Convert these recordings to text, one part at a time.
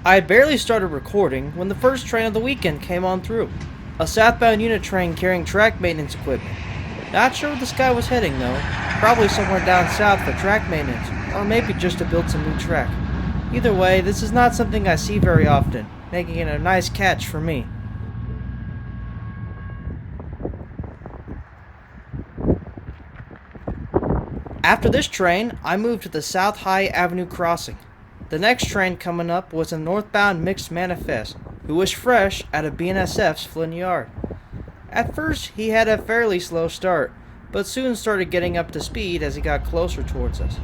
I had barely started recording when the first train of the weekend came on through. A southbound unit train carrying track maintenance equipment. Not sure where this guy was heading though. Probably somewhere down south for track maintenance, or maybe just to build some new track. Either way, this is not something I see very often, making it a nice catch for me. After this train, I moved to the South High Avenue crossing. The next train coming up was a northbound mixed manifest, who was fresh out of BNSF's Flynn Yard. At first, he had a fairly slow start, but soon started getting up to speed as he got closer towards us.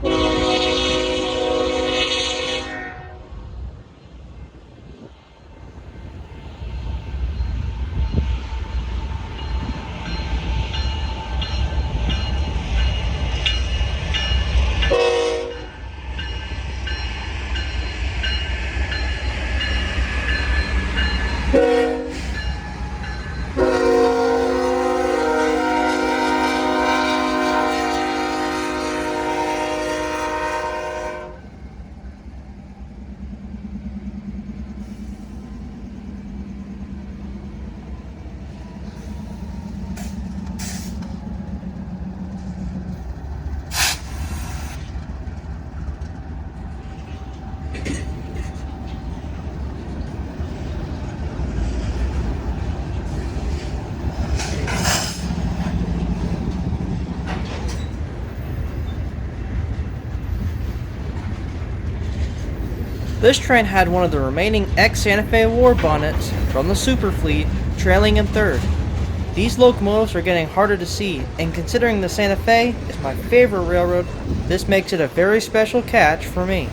This train had one of the remaining ex-Santa Fe war bonnets from the Superfleet trailing in third. These locomotives are getting harder to see, and considering the Santa Fe is my favorite railroad, this makes it a very special catch for me.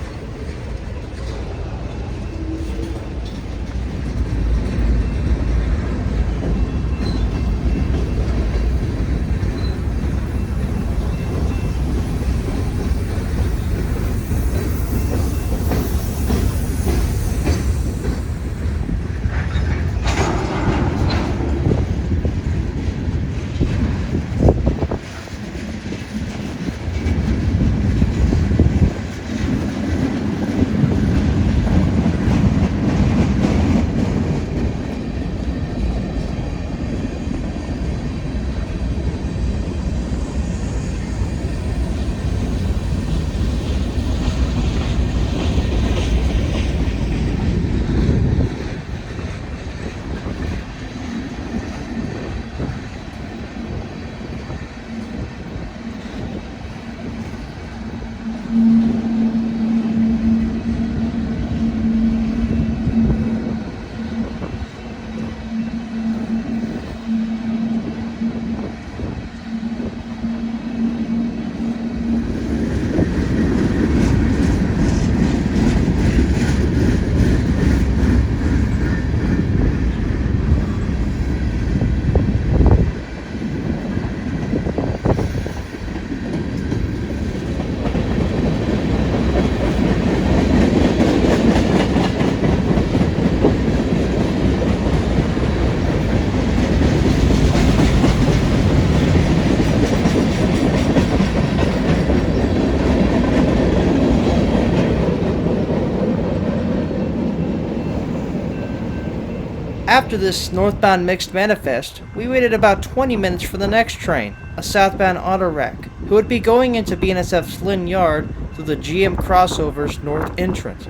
After this northbound mixed manifest, we waited about 20 minutes for the next train, a southbound auto rack, who would be going into BNSF's Flynn Yard through the GM Crossover's north entrance.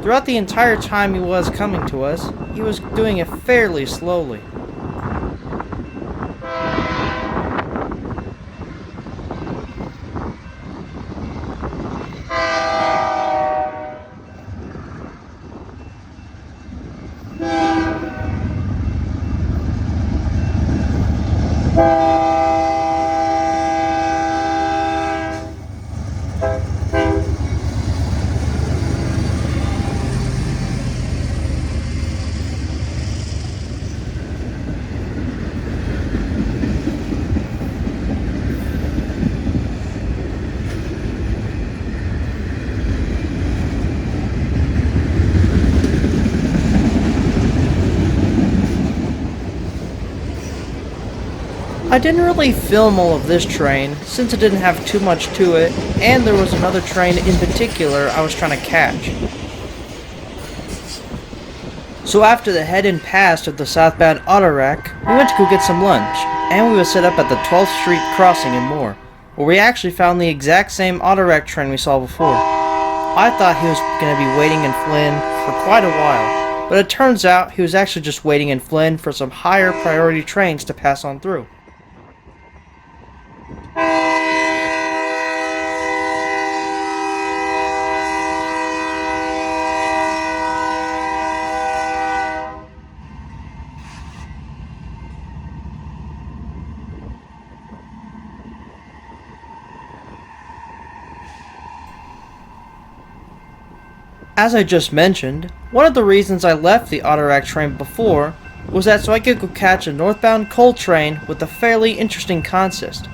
Throughout the entire time he was coming to us, he was doing it fairly slowly. I didn't really film all of this train, since it didn't have too much to it, and there was another train in particular I was trying to catch. So after the head-in pass of the southbound Autorack, we went to go get some lunch, and we would set up at the 12th Street crossing in Moore, where we actually found the exact same Autorack train we saw before. I thought he was going to be waiting in Flynn for quite a while, but it turns out he was actually just waiting in Flynn for some higher priority trains to pass on through. As I just mentioned, one of the reasons I left the Autorack train before was that so I could go catch a northbound coal train with a fairly interesting consist.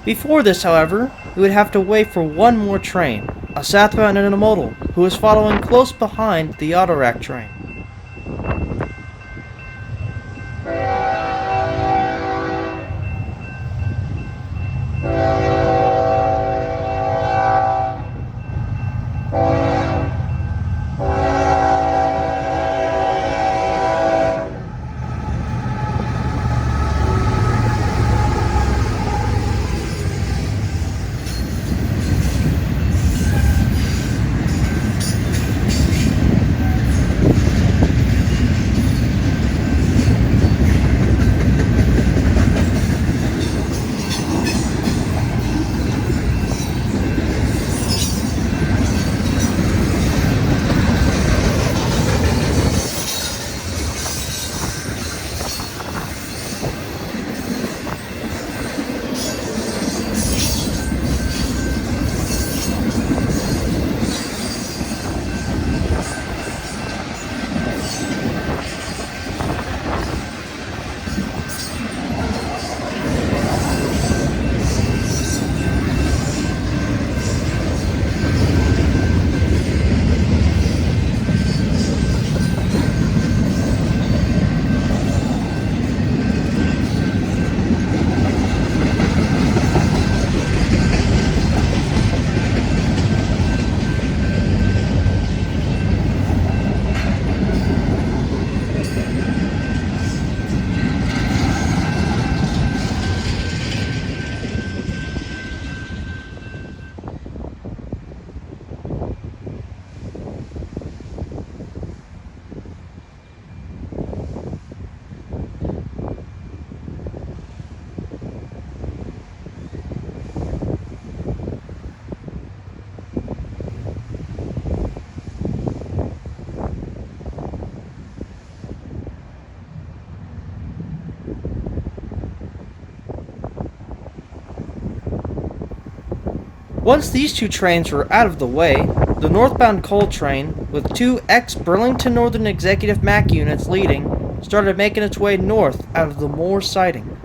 Before this, however, we would have to wait for one more train, a southbound intermodal, who was following close behind the Autorack train. Once these two trains were out of the way, the northbound coal train, with two ex-Burlington Northern Executive MAC units leading, started making its way north out of the Moore siding.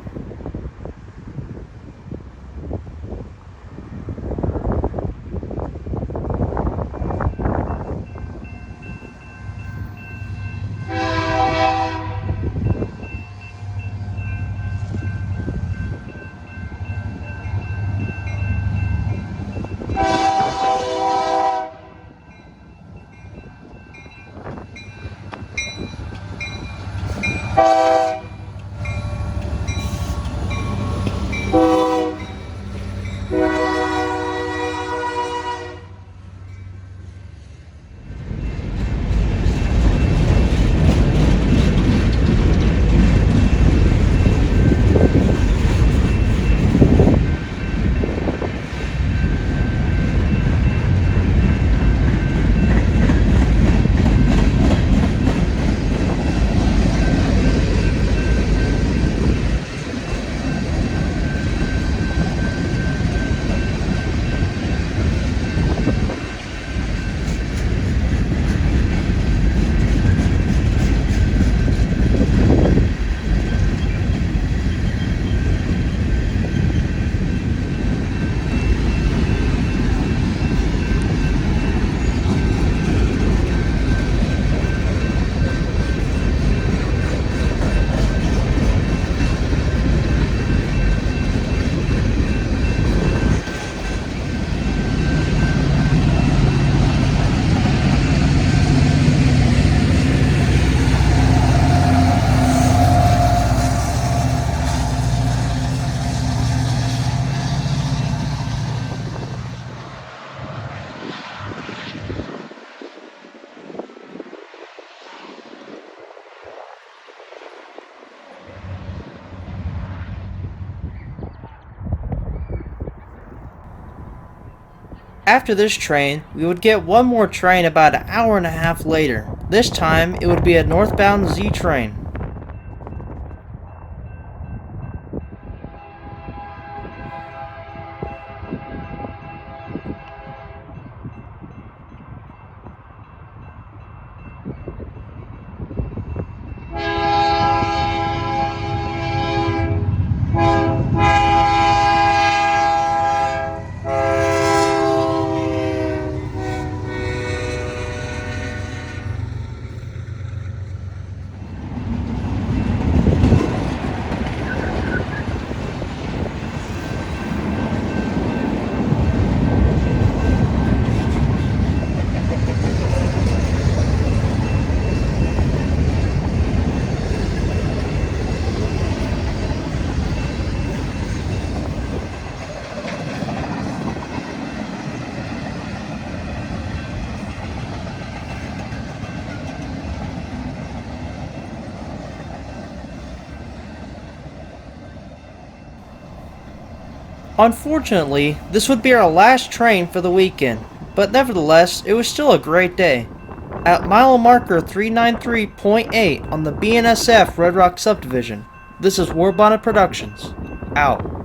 After this train, we would get one more train about an hour and a half later. This time, it would be a northbound Z train. Unfortunately, this would be our last train for the weekend, but nevertheless, it was still a great day. At mile marker 393.8 on the BNSF Red Rock subdivision, this is Warbonnet Productions. Out.